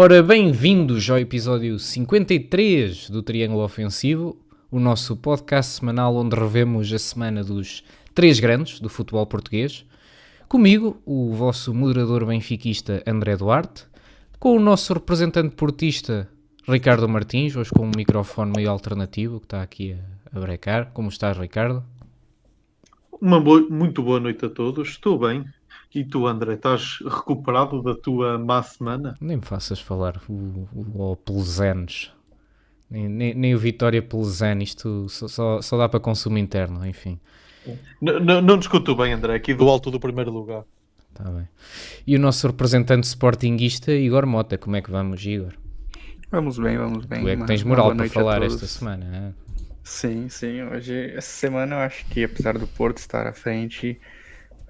Ora, bem-vindos ao episódio 53 do Triângulo Ofensivo, o nosso podcast semanal onde revemos a semana dos três grandes do futebol português. Comigo, o vosso moderador benfiquista André Duarte, com o nosso representante portista Ricardo Martins, hoje com um microfone meio alternativo que está aqui a brecar. Como estás, Ricardo? Muito boa noite a todos. Estou bem. E tu, André, estás recuperado da tua má semana? Nem me faças falar o Pelezenes. Nem o Vitória Pelezane, isto só dá para consumo interno, enfim. Não discuto bem, André, aqui do alto do primeiro lugar. Está bem. E o nosso representante sportinguista, Igor Mota. Como é que vamos, Igor? Vamos bem, vamos bem. Tu é que tens Uma moral boa para noite a falar todos. esta semana, né? Sim. Hoje, essa semana, eu acho que, apesar do Porto estar à frente,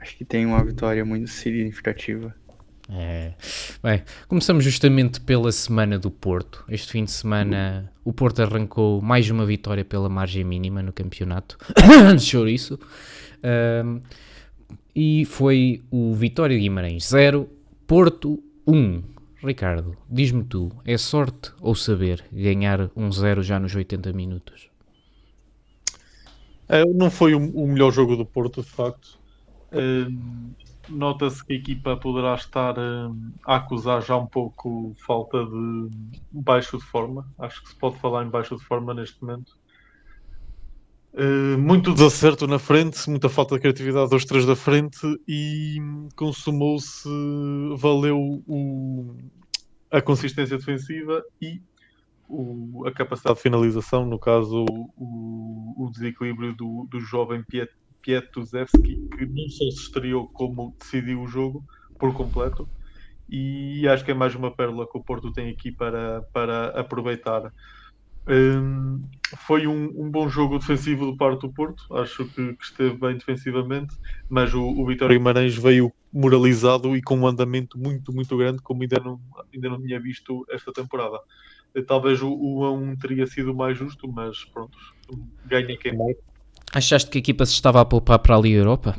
acho que tem uma vitória muito significativa. Bem, começamos justamente pela semana do Porto. Este fim de semana o Porto arrancou mais uma vitória pela margem mínima no campeonato de chouriço. E foi o Vitória de Guimarães 0, Porto 1. Ricardo, diz-me tu, é sorte ou saber ganhar 1-0 já nos 80 minutos? Não foi o melhor jogo do Porto, de facto. Nota-se que a equipa poderá estar a acusar já um pouco falta de baixo de forma. Acho que se pode falar em baixo de forma neste momento. Muito desacerto na frente, muita falta de criatividade dos três da frente e consumou-se, valeu a consistência defensiva e a capacidade de finalização, no caso o desequilíbrio do jovem Pietuzewski, que não só se estreou como decidiu o jogo por completo, e acho que é mais uma pérola que o Porto tem aqui para aproveitar. Foi um bom jogo defensivo do parte do Porto, acho que esteve bem defensivamente, mas o Vitória Guimarães veio moralizado e com um andamento muito grande, como ainda não tinha visto esta temporada. Talvez o 1-1 teria sido mais justo, mas pronto, ganha quem mais. Achaste que a equipa se estava a poupar para a Liga Europa?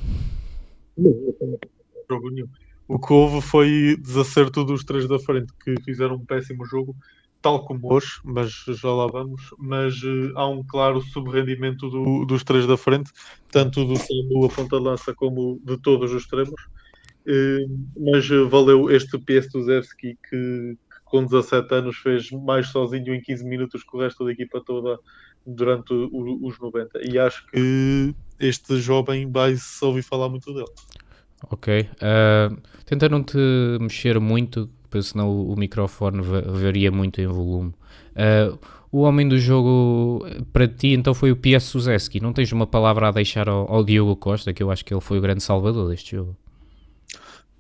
Jogo nenhum. O que houve foi desacerto dos três da frente, que fizeram um péssimo jogo, tal como hoje, mas já lá vamos. Mas há um claro subrendimento dos três da frente, tanto do Samu, a ponta-lança, como de todos os extremos. Mas valeu este Piastuzewski que com 17 anos fez mais sozinho em 15 minutos que o resto da equipa toda durante os 90. E acho que este jovem vai-se ouvir falar muito dele. Ok. Tenta não te mexer muito, porque senão o microfone varia muito em volume. O homem do jogo para ti então foi o Piastuzewski. Não tens uma palavra a deixar ao Diogo Costa, que eu acho que ele foi o grande salvador deste jogo.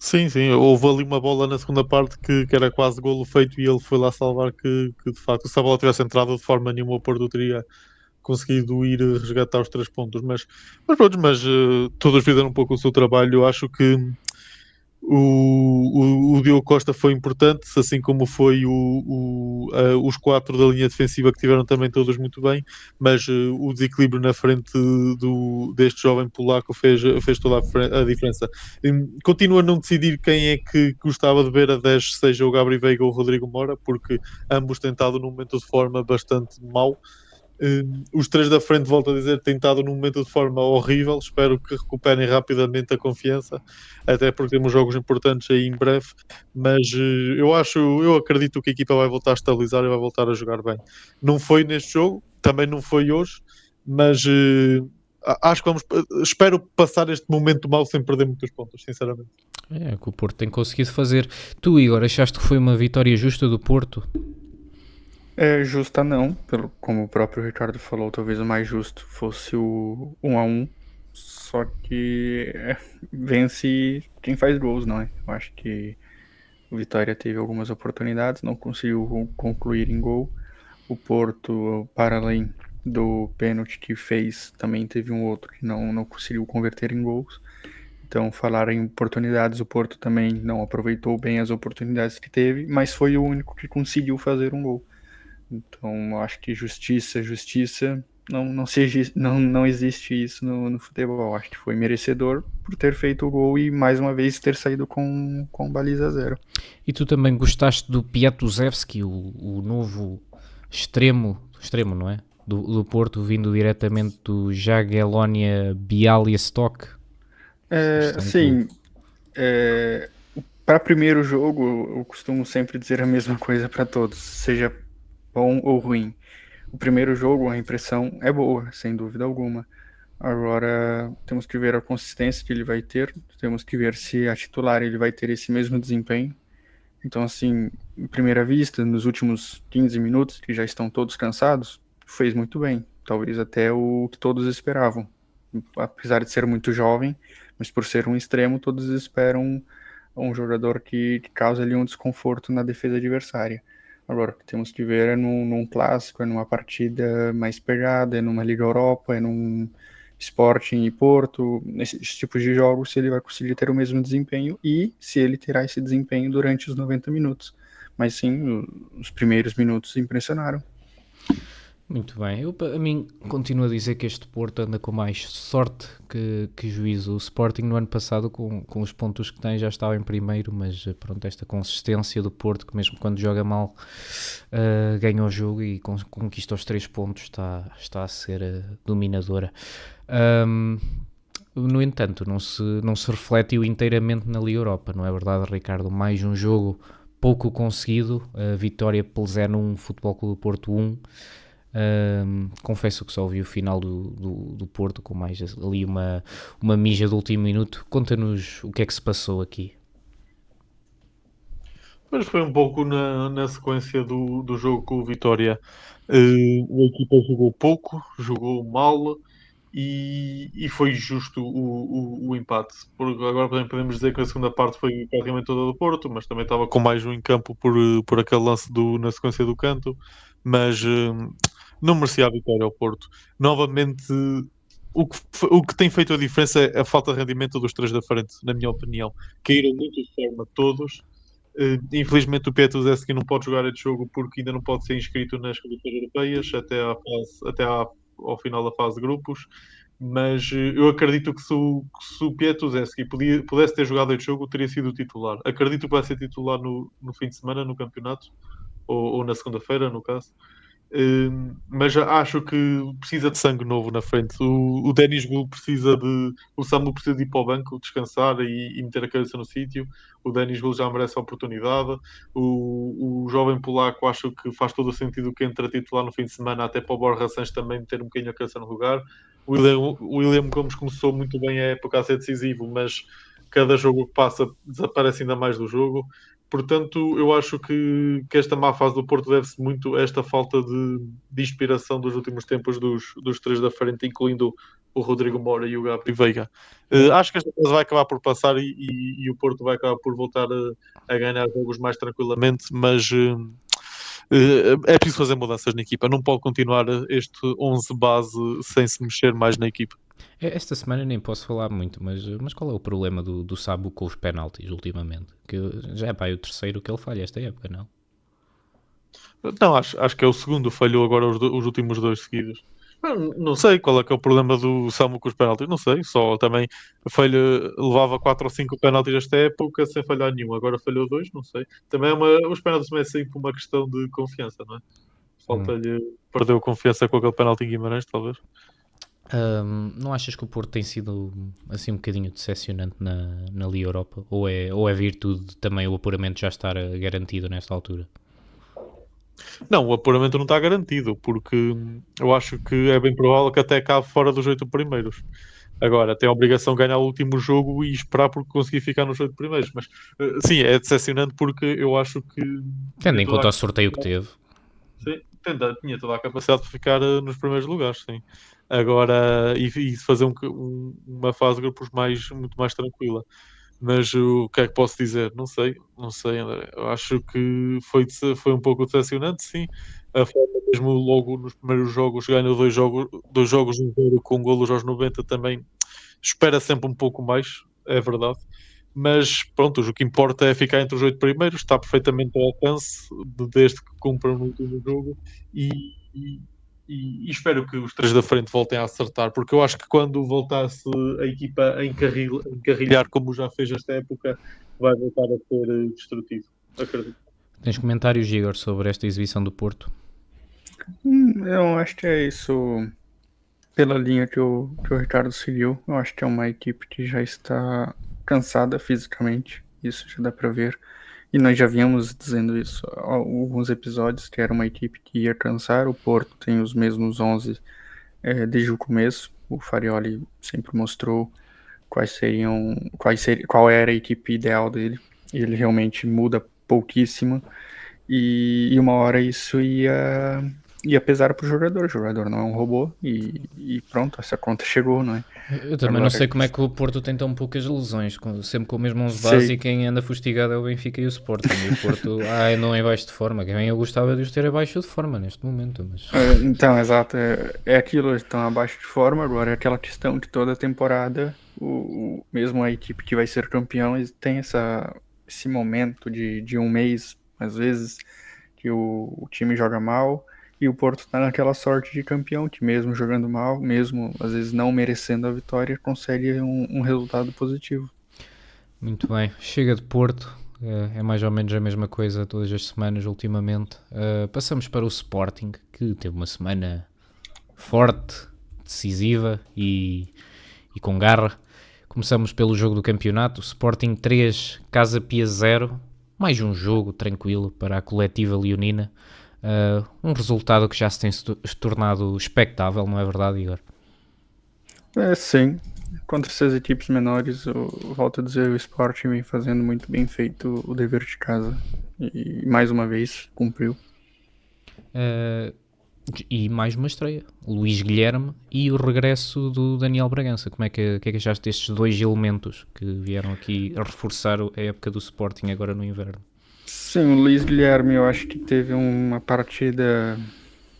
Sim, houve ali uma bola na segunda parte que era quase golo feito e ele foi lá salvar que de facto, se a bola tivesse entrado de forma nenhuma o Porto teria conseguido ir resgatar os 3 pontos, mas pronto, todos fizeram um pouco o seu trabalho. Eu acho que o Diogo Costa foi importante, assim como foi os quatro da linha defensiva que tiveram também todos muito bem, mas o desequilíbrio na frente deste jovem polaco fez toda a diferença. Continua a não decidir quem é que gostava de ver a 10, seja o Gabriel Veiga ou o Rodrigo Mora, porque ambos têm estado num momento de forma bastante mau. Os três da frente, volto a dizer, têm estado num momento de forma horrível. Espero que recuperem rapidamente a confiança, até porque temos jogos importantes aí em breve. Mas eu acredito que a equipa vai voltar a estabilizar e vai voltar a jogar bem. Não foi neste jogo, também não foi hoje, mas acho que espero passar este momento mal sem perder muitos pontos, sinceramente. É que o Porto tem conseguido fazer. Tu, Igor, achaste que foi uma vitória justa do Porto? Justa não, como o próprio Ricardo falou, talvez o mais justo fosse o 1-1. Só que vence quem faz gols, não é? Eu acho que o Vitória teve algumas oportunidades, não conseguiu concluir em gol. O Porto, para além do pênalti que fez, também teve um outro que não conseguiu converter em gols. Então, falar em oportunidades, o Porto também não aproveitou bem as oportunidades que teve, mas foi o único que conseguiu fazer um gol. Então, eu acho que justiça. não existe isso no futebol. Acho que foi merecedor por ter feito o gol e mais uma vez ter saído com baliza zero. E tu também gostaste do Piatuzewski, o novo extremo, não é? Do Porto, vindo diretamente do Jagiellonia Bialystok. Sim, para primeiro jogo, eu costumo sempre dizer a mesma coisa para todos, seja bom ou ruim. O primeiro jogo, a impressão é boa, sem dúvida alguma. Agora, temos que ver a consistência que ele vai ter, temos que ver se a titular ele vai ter esse mesmo desempenho. Então, assim, em primeira vista, nos últimos 15 minutos, que já estão todos cansados, fez muito bem. Talvez até o que todos esperavam. Apesar de ser muito jovem, mas por ser um extremo, todos esperam um jogador que causa ali um desconforto na defesa adversária. Agora, o que temos que ver é num clássico, é numa partida mais pegada, é numa Liga Europa, é num Sporting e Porto, nesses tipos de jogos, se ele vai conseguir ter o mesmo desempenho e se ele terá esse desempenho durante os 90 minutos. Mas sim, os primeiros minutos impressionaram. Muito bem, a mim continuo a dizer que este Porto anda com mais sorte que juízo. O Sporting no ano passado com os pontos que tem já estava em primeiro, mas pronto, esta consistência do Porto, que mesmo quando joga mal ganha o jogo e conquista os 3 pontos, está a ser dominadora. No entanto, não se refletiu inteiramente na Liga Europa, não é verdade, Ricardo? Mais um jogo pouco conseguido, a vitória pelo 0-1, Futebol Clube do Porto 1. Confesso que só vi o final do Porto com mais ali uma mija do último minuto. Conta-nos o que é que se passou aqui. Mas foi um pouco na sequência do jogo com o Vitória. A equipa jogou pouco, jogou mal e foi justo o empate. Porque agora podemos dizer que a segunda parte foi praticamente toda do Porto, mas também estava com mais um em campo por aquele lance na sequência do canto. Mas não merecia a vitória ao Porto. Novamente, o que tem feito a diferença é a falta de rendimento dos 3 da frente, na minha opinião. Caíram muito de forma todos. Infelizmente o Piatuzewski não pode jogar este jogo porque ainda não pode ser inscrito nas competições europeias ao final da fase de grupos, mas eu acredito que se o Piatuzewski pudesse ter jogado este jogo, teria sido titular. Acredito que vai ser titular no fim de semana no campeonato, ou na segunda-feira, no caso. Mas acho que precisa de sangue novo na frente. O Denis Gul precisa de. O Samu precisa de ir para o banco, descansar e meter a cabeça no sítio. O Denis Gul já merece a oportunidade. O jovem polaco acho que faz todo o sentido que entre a titular no fim de semana, até para o Borja Sanches também meter um bocadinho a cabeça no lugar. O William Gomes começou muito bem a época a ser decisivo, mas cada jogo que passa desaparece ainda mais do jogo. Portanto, eu acho que esta má fase do Porto deve-se muito a esta falta de inspiração dos últimos tempos dos 3 da frente, incluindo o Rodrigo Moura e o Gabriel Veiga. Acho que esta fase vai acabar por passar e o Porto vai acabar por voltar a ganhar jogos mais tranquilamente, mas é preciso fazer mudanças na equipa. Não pode continuar este 11 base sem se mexer mais na equipa. Esta semana nem posso falar muito, mas qual é o problema do Sabu com os penaltis ultimamente? Que já é o terceiro que ele falha esta época, não? Não, acho que é o segundo, falhou agora os últimos 2 seguidos. Não sei qual é que é o problema do Samu com os penaltis, não sei, só também levava 4 ou 5 penaltis esta época sem falhar nenhum, agora falhou 2, não sei. Também os penaltis também é sempre uma questão de confiança, não é? Falta-lhe, perdeu confiança com aquele penalti em Guimarães, talvez. Não achas que o Porto tem sido assim um bocadinho decepcionante na Liga Europa? Ou é virtude também o apuramento já estar garantido nesta altura? Não, o apuramento não está garantido, porque eu acho que é bem provável que até acabe fora dos 8 primeiros. Agora, tem a obrigação de ganhar o último jogo e esperar por conseguir ficar nos 8 primeiros. Mas, sim, é decepcionante porque eu acho que... Tendo em conta o sorteio que teve. Sim, tinha toda a capacidade de ficar nos primeiros lugares, sim. Agora, e fazer uma fase de grupos muito mais tranquila. Mas o que é que posso dizer? Não sei, André. Eu acho que foi um pouco decepcionante, sim. A forma mesmo logo nos primeiros jogos, ganhou dois jogos no zero com golos aos 90 também. Espera sempre um pouco mais, é verdade. Mas pronto, o que importa é ficar entre os 8 primeiros, está perfeitamente ao alcance, desde que cumpram no último jogo. E e espero que os três da frente voltem a acertar, porque eu acho que quando voltasse a equipa a encarrilhar como já fez esta época, vai voltar a ser destrutivo, acredito. Tens comentários, Igor, sobre esta exibição do Porto? Eu acho que é isso. Pela linha que o Ricardo seguiu, eu acho que é uma equipe que já está cansada fisicamente, isso já dá para ver. E nós já vínhamos dizendo isso há alguns episódios, que era uma equipe que ia cansar. O Porto tem os mesmos 11 desde o começo. O Farioli sempre mostrou qual era a equipe ideal dele. E ele realmente muda pouquíssimo. E uma hora isso ia pesar pro jogador. O jogador não é um robô e pronto, essa conta chegou, não é? Eu também não sei como é que o Porto tem tão poucas lesões, sempre com o mesmo 11 Sei. base, e quem anda fustigado é o Benfica e o Sporting. E o Porto, não é baixo de forma. Quem eu gostava de os ter abaixo de forma neste momento. Mas... Então, exato, é aquilo, eles estão abaixo de forma. Agora é aquela questão de toda a temporada, mesmo a equipe que vai ser campeão, eles têm esse momento de um mês, às vezes, que o time joga mal. E o Porto tá naquela sorte de campeão, que mesmo jogando mal, mesmo às vezes não merecendo a vitória, consegue um resultado positivo. Muito bem, chega de Porto, é mais ou menos a mesma coisa todas as semanas ultimamente. Passamos para o Sporting, que teve uma semana forte, decisiva e com garra. Começamos pelo jogo do campeonato, Sporting 3, Casa Pia 0, mais um jogo tranquilo para a coletiva leonina. Um resultado que já se tem tornado expectável, não é verdade, Igor? Sim. Contra essas equipes menores, eu volto a dizer, o Sporting vem fazendo muito bem feito o dever de casa. E mais uma vez cumpriu. E mais uma estreia, o Luís Guilherme e o regresso do Daniel Bragança. Como é que achaste destes dois elementos que vieram aqui a reforçar a época do Sporting agora no inverno? Sim, o Luís Guilherme eu acho que teve uma partida,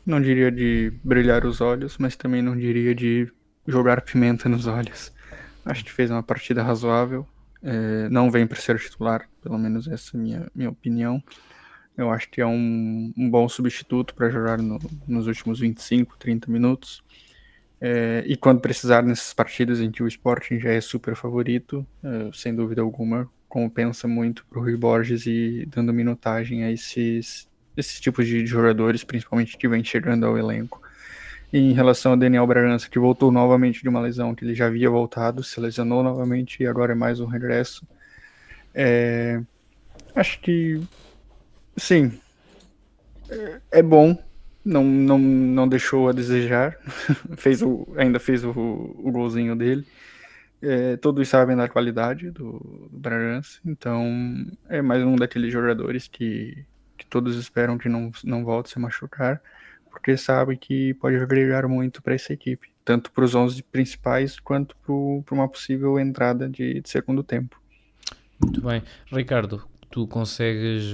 não diria de brilhar os olhos, mas também não diria de jogar pimenta nos olhos. Acho que fez uma partida razoável. Não vem para ser titular, pelo menos essa é a minha opinião. Eu acho que é um bom substituto para jogar nos últimos 25, 30 minutos. E quando precisar nessas partidas em que o Sporting já é super favorito, sem dúvida alguma, compensa muito para o Rui Borges e dando minutagem a esses tipos de jogadores, principalmente que vem chegando ao elenco. E em relação a Daniel Bragança, que voltou novamente de uma lesão, que ele já havia voltado, se lesionou novamente e agora é mais um regresso. Acho que, sim, é bom, não deixou a desejar, ainda fez o golzinho dele. Todos sabem da qualidade do Bragança, então é mais um daqueles jogadores que todos esperam que não volte a se machucar, porque sabe que pode agregar muito para essa equipe, tanto para os 11 principais quanto para uma possível entrada de segundo tempo. Muito bem. Ricardo, tu consegues...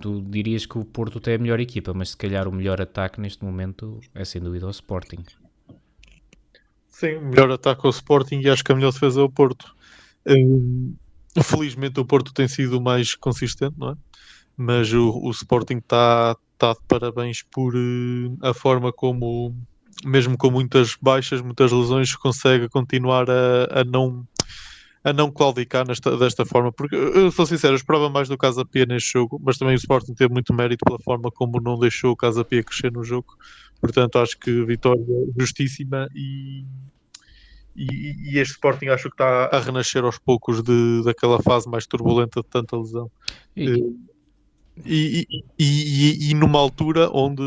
Tu dirias que o Porto tem a melhor equipa, mas se calhar o melhor ataque neste momento é sem dúvida o Sporting. Sim, o melhor ataque ao Sporting e acho que a melhor defesa é o Porto. Felizmente o Porto tem sido mais consistente, não é? Mas o Sporting está de parabéns por a forma como, mesmo com muitas baixas, muitas lesões, consegue continuar a não claudicar desta forma, porque eu sou sincero, eu esperava mais do Casa Pia neste jogo, mas também o Sporting teve muito mérito pela forma como não deixou o Casa Pia crescer no jogo, portanto acho que vitória justíssima e este Sporting acho que está a renascer aos poucos daquela fase mais turbulenta de tanta lesão. E numa altura onde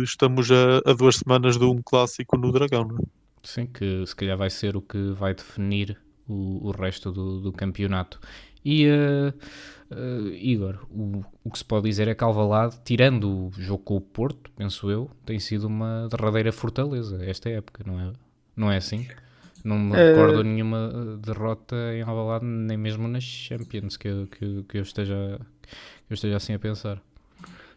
estamos a 2 semanas de um clássico no Dragão, não é? Sim, que se calhar vai ser o que vai definir o resto do campeonato. E, Igor, o que se pode dizer é que Alvalade, tirando o jogo com o Porto, penso eu, tem sido uma derradeira fortaleza esta época, não é assim? Não me recordo nenhuma derrota em Alvalade, nem mesmo nas Champions, que eu esteja assim a pensar.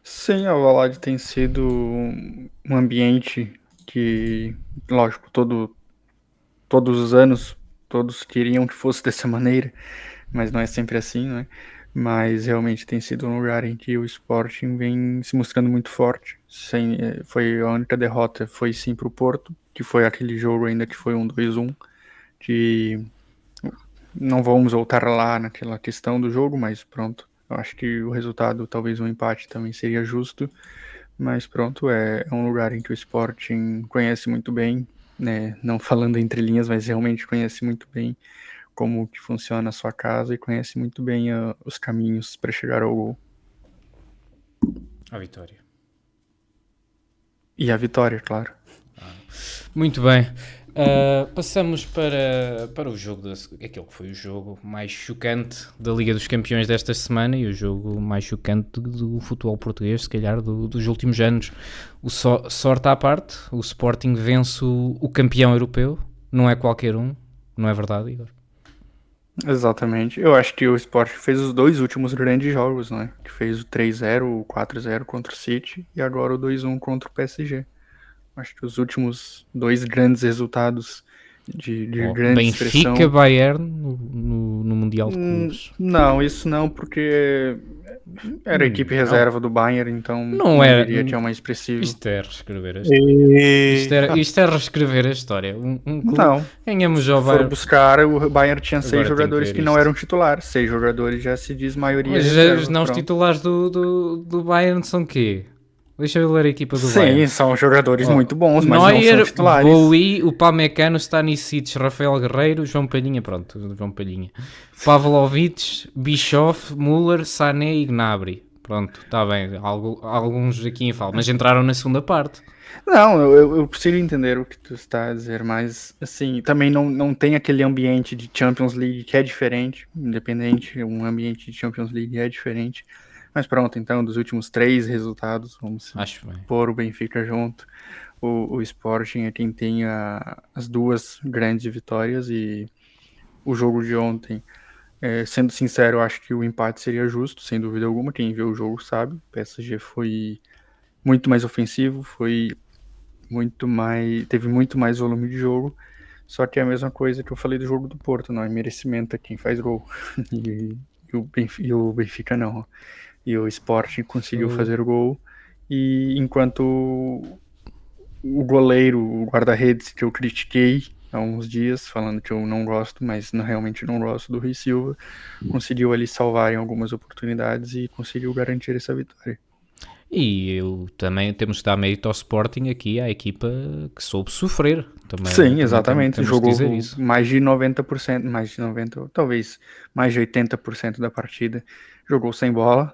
Sim, a Alvalade tem sido um ambiente que, lógico, todos os anos, todos queriam que fosse dessa maneira, mas não é sempre assim, né? mas realmente tem sido um lugar em que o Sporting vem se mostrando muito forte. Foi a única derrota, foi sim para o Porto, que foi aquele jogo ainda que foi um 2-1, que não vamos voltar lá naquela questão do jogo, mas pronto. Eu acho que o resultado, talvez um empate também seria justo, mas pronto, é um lugar em que o Sporting conhece muito bem, né? Não falando entre linhas, mas realmente conhece muito bem como que funciona a sua casa e conhece muito bem os caminhos para chegar ao gol. A vitória. E a vitória, claro. Muito bem. Passamos para o jogo, aquele que foi o jogo mais chocante da Liga dos Campeões desta semana e o jogo mais chocante do futebol português, se calhar, dos últimos anos. Sorte à parte, o Sporting vence o campeão europeu, não é qualquer um, não é verdade, Igor? Exatamente. Eu acho que o Sport fez os dois últimos grandes jogos, né? Que fez o 3-0, o 4-0 contra o City e agora o 2-1 contra o PSG. Acho que os últimos dois grandes resultados de grande expressão. Benfica, Bayern no Mundial de Clubes. Não, isso não, porque era a equipe reserva do Bayern, então não era, diria que é uma expressiva. Isto é reescrever a história. Isto é reescrever a história. Clube, não, ganhamos ao se for Bayern. buscar, o Bayern tinha Agora 6 jogadores que que não eram titulares. 6 jogadores já se diz maioria reserva. Mas não, os titulares do Bayern são quê? Deixa eu ler a equipa do Sim, Bayern. são jogadores muito bons, mas Neuer, não são titulares. Bowie, o Pamecano, Stanisic, Rafael Guerreiro, João Palhinha, pronto, João Palhinha. Pavlovic, Bischoff, Müller, Sané e Gnabry. Pronto, está bem, alguns aqui em fala, mas entraram na segunda parte. Não, eu preciso entender o que tu está a dizer, mas assim, também não tem aquele ambiente de Champions League que é diferente, independente, um ambiente de Champions League é diferente. Mas pronto, então, dos últimos 3 resultados, vamos pôr o Benfica junto. O Sporting é quem tem as 2 grandes vitórias e o jogo de ontem, sendo sincero, eu acho que o empate seria justo, sem dúvida alguma. Quem viu o jogo sabe, o PSG foi muito mais ofensivo, teve muito mais volume de jogo, só que é a mesma coisa que eu falei do jogo do Porto, não é merecimento a quem faz gol, e o Benfica não. E o Sporting conseguiu fazer o gol, e enquanto o goleiro, o guarda-redes que eu critiquei há uns dias, falando que eu não gosto, mas realmente não gosto do Rui Silva, conseguiu ali salvar em algumas oportunidades e conseguiu garantir essa vitória. E eu também temos que dar mérito ao Sporting aqui, à equipa que soube sofrer. Também, sim, exatamente. Jogou isso. mais de 90%, mais de 90%, talvez mais de 80% da partida. Jogou sem bola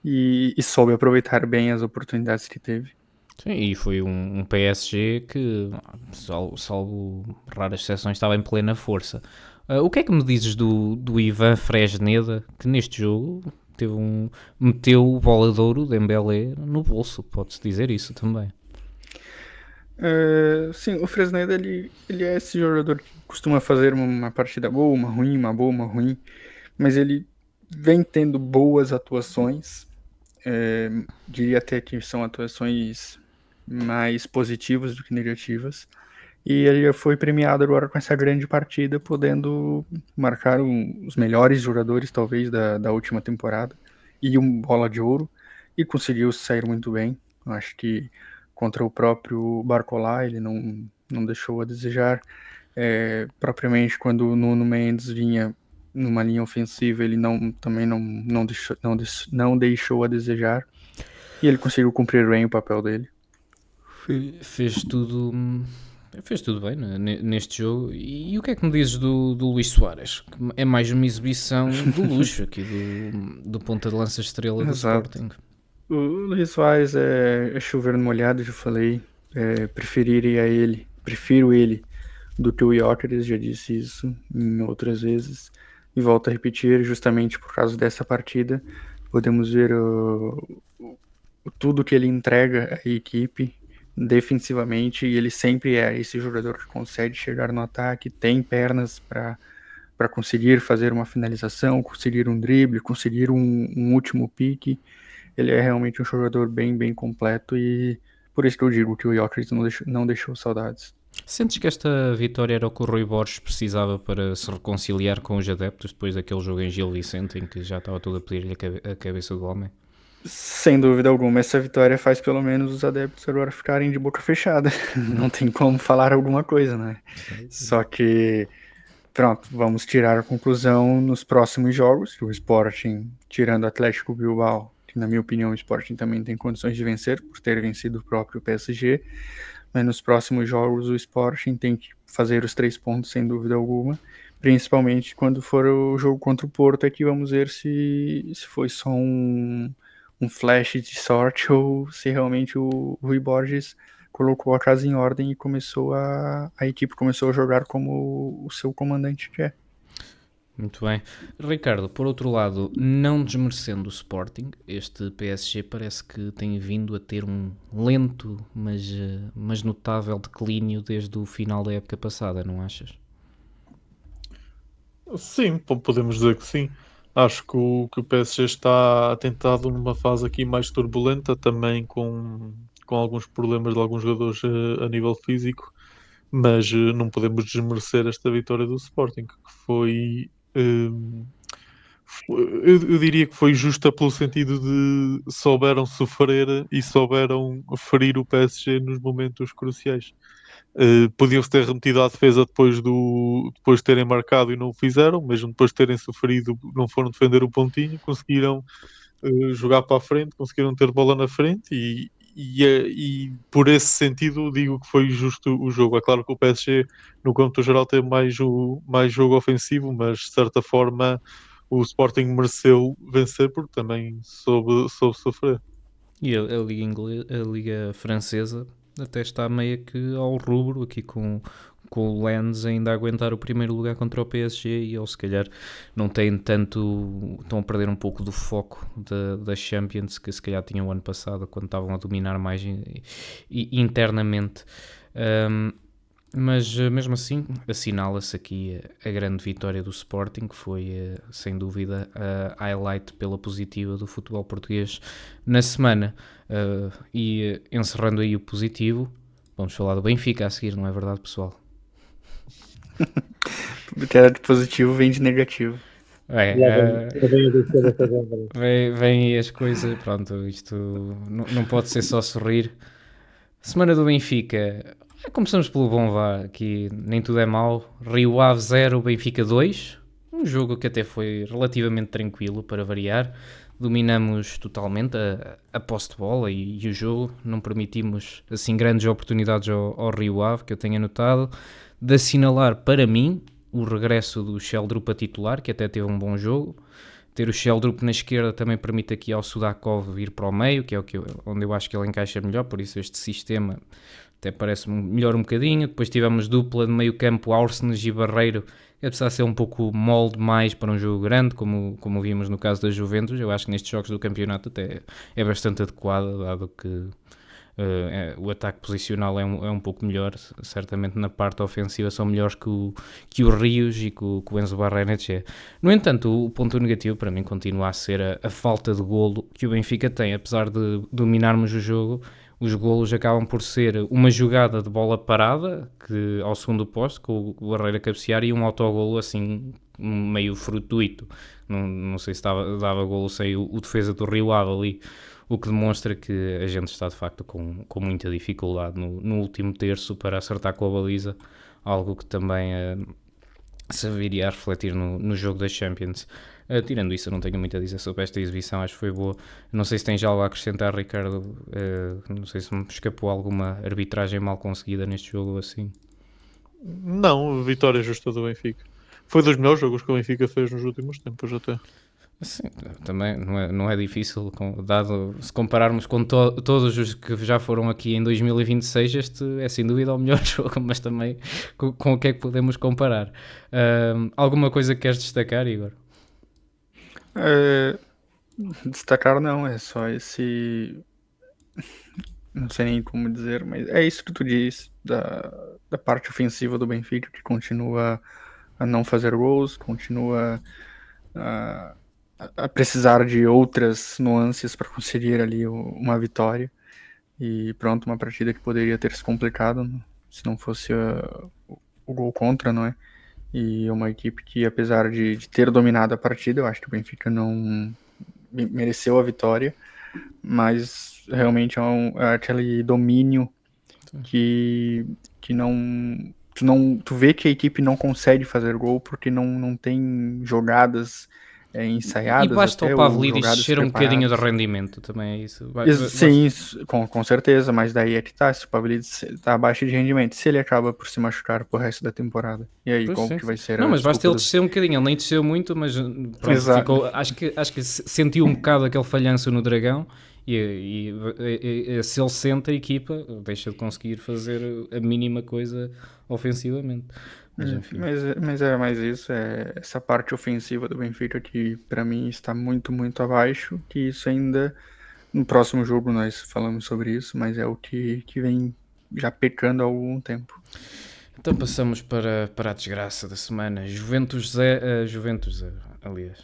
e soube aproveitar bem as oportunidades que teve. Sim, e foi um PSG que, salvo raras exceções, estava em plena força. O que é que me dizes do Ivan Fresneda, que neste jogo meteu o bola de ouro de Dembélé no bolso? Pode-se dizer isso também. Sim, o Fresneda ele é esse jogador que costuma fazer uma partida boa, uma ruim, uma boa, uma ruim, mas ele vem tendo boas atuações, diria até que são atuações mais positivas do que negativas, e ele foi premiado agora com essa grande partida, podendo marcar os melhores jogadores talvez da última temporada, e bola de ouro, e conseguiu sair muito bem. Eu acho que contra o próprio Barcola ele não deixou a desejar, propriamente quando o Nuno Mendes vinha numa linha ofensiva, ele também não deixou a desejar, e ele conseguiu cumprir bem o papel dele. Fez tudo bem neste jogo. E o que é que me dizes do Luís Soares? É mais uma exibição do luxo aqui do ponta de lança estrela do Sporting. O Luís Soares é chover no molhado, já falei. Prefiro ele do que o Gyökeres, já disse isso em outras vezes. E volto a repetir, justamente por causa dessa partida, podemos ver tudo que ele entrega à equipe defensivamente, e ele sempre é esse jogador que consegue chegar no ataque, tem pernas para conseguir fazer uma finalização, conseguir um drible, conseguir um último pique. Ele é realmente um jogador bem, bem completo, e por isso que eu digo que o Gyökeres não deixou saudades. Sentes que esta vitória era o que o Rui Borges precisava para se reconciliar com os adeptos depois daquele jogo em Gil Vicente em que já estava tudo a pedir-lhe a cabeça do homem? Sem dúvida alguma, essa vitória faz pelo menos os adeptos agora ficarem de boca fechada. Não tem como falar alguma coisa, né? Só que, pronto, vamos tirar a conclusão nos próximos jogos. O Sporting, tirando o Atlético Bilbao, que na minha opinião o Sporting também tem condições de vencer, por ter vencido o próprio PSG. Mas nos próximos jogos o Sporting tem que fazer os 3 pontos, sem dúvida alguma. Principalmente quando for o jogo contra o Porto, aqui vamos ver se foi só um flash de sorte ou se realmente o Rui Borges colocou a casa em ordem e a equipe começou a jogar como o seu comandante quer. Muito bem. Ricardo, por outro lado, não desmerecendo o Sporting, este PSG parece que tem vindo a ter um lento, mas notável declínio desde o final da época passada, não achas? Sim, podemos dizer que sim. Acho que o PSG está tentado numa fase aqui mais turbulenta, também com alguns problemas de alguns jogadores a nível físico, mas não podemos desmerecer esta vitória do Sporting, que eu diria que foi justa pelo sentido de souberam sofrer e souberam ferir o PSG nos momentos cruciais. Podiam-se ter remetido à defesa depois de terem marcado e não o fizeram, mesmo depois de terem sofrido, não foram defender o pontinho, conseguiram jogar para a frente, conseguiram ter bola na frente e por esse sentido digo que foi justo o jogo. É claro que o PSG no conto geral teve mais jogo ofensivo, mas de certa forma o Sporting mereceu vencer porque também soube sofrer. E a Liga a Liga Francesa até está meio que ao rubro aqui com o Lens ainda a aguentar o primeiro lugar contra o PSG e eles se calhar não têm tanto, estão a perder um pouco do foco da Champions que se calhar tinham o ano passado quando estavam a dominar mais internamente. Mas mesmo assim assinala-se aqui a grande vitória do Sporting, que foi sem dúvida a highlight pela positiva do futebol português na semana. E encerrando aí o positivo, vamos falar do Benfica a seguir, não é verdade, pessoal? Porque era de positivo vem de negativo. Vem aí as coisas, pronto, isto não pode ser só sorrir. Semana do Benfica, começamos pelo bom vá, aqui nem tudo é mau. Rio Ave 0, Benfica 2, um jogo que até foi relativamente tranquilo para variar. Dominamos totalmente a posse de bola e o jogo, não permitimos assim grandes oportunidades ao Rio Ave, que eu tenha notado. De assinalar para mim o regresso do Sheldrup a titular, que até teve um bom jogo. Ter o Sheldrup na esquerda também permite aqui ao Sudakov vir para o meio, que é onde eu acho que ele encaixa melhor, por isso este sistema até parece melhor um bocadinho. Depois tivemos dupla de meio campo, Arsenes e Barreiro, que apesar de ser um pouco molde mais para um jogo grande, como vimos no caso da Juventus, eu acho que nestes jogos do campeonato até é bastante adequado, dado que o ataque posicional é um pouco melhor, certamente na parte ofensiva são melhores que o Rios e que o Enzo Barrenetxea. No entanto, o ponto negativo para mim continua a ser a falta de golo que o Benfica tem, apesar de dominarmos o jogo. Os golos acabam por ser uma jogada de bola parada que, ao segundo posto, com o Barreira cabecear, e um autogolo assim meio fortuito. Não sei se dava golo sem o defesa do Rio Ave ali, o que demonstra que a gente está de facto com muita dificuldade no último terço para acertar com a baliza, algo que também se viria a refletir no jogo da Champions. Tirando isso, eu não tenho muito a dizer sobre esta exibição, acho que foi boa. Não sei se tens algo a acrescentar, Ricardo. Não sei se me escapou alguma arbitragem mal conseguida neste jogo assim. Não, vitória justa do Benfica. Foi dos melhores jogos que o Benfica fez nos últimos tempos até. Sim, também não é difícil, dado se compararmos com todos os que já foram aqui em 2026, este é sem dúvida o melhor jogo, mas também com o que é que podemos comparar? Alguma coisa que queres destacar, Igor? Destacar não, é só esse... Não sei nem como dizer, mas é isso que tu disse da parte ofensiva do Benfica, que continua a não fazer gols, continua a precisar de outras nuances para conseguir ali uma vitória. E pronto, uma partida que poderia ter se complicado se não fosse o gol contra, não é? E uma equipe que, apesar de ter dominado a partida, eu acho que o Benfica não mereceu a vitória, mas realmente é aquele domínio que tu vê que a equipe não consegue fazer gol porque não tem jogadas E ensaiadas basta até, o ou Pavlidis jogadas descer um bocadinho de preparadas. rendimento, também é isso. Sim, com certeza, mas daí é que tá, se o Pavlidis tá abaixo de rendimento, se ele acaba por se machucar pro resto da temporada, e aí Pois, qual sim, que sim. vai ser Não, a mas basta desculpa ele descer um bocadinho. Ele nem desceu muito, mas pronto, Exato. ficou. Acho que sentiu um bocado aquele falhanço no Dragão. Se ele sente, a equipa deixa de conseguir fazer a mínima coisa ofensivamente. Mas enfim. Mas é mais isso, é essa parte ofensiva do Benfica que pra mim está muito, muito abaixo, que isso ainda, no próximo jogo nós falamos sobre isso, mas é o que vem já pecando há algum tempo. Então passamos para a desgraça da semana. Juventus 0, aliás.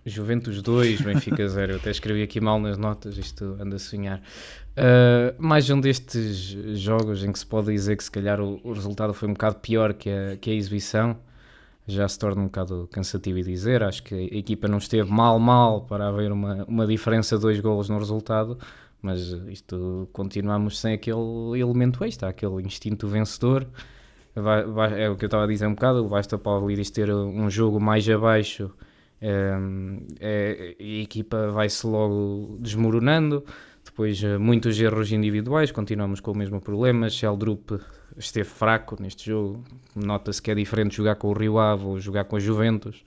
Juventus 2, Benfica 0. Eu até escrevi aqui mal nas notas, isto anda a sonhar. Mais um destes jogos em que se pode dizer que se calhar o resultado foi um bocado pior que a exibição. Já se torna um bocado cansativo de dizer. Acho que a equipa não esteve mal para haver uma diferença de 2 golos no resultado, mas isto continuamos sem aquele elemento extra, aquele instinto vencedor. É o que eu estava a dizer um bocado, basta para o Pavlidis ter um jogo mais abaixo, a equipa vai-se logo desmoronando. Depois muitos erros individuais, continuamos com o mesmo problema. Sheldrup esteve fraco neste jogo, nota-se que é diferente jogar com o Rio Ave ou jogar com a Juventus.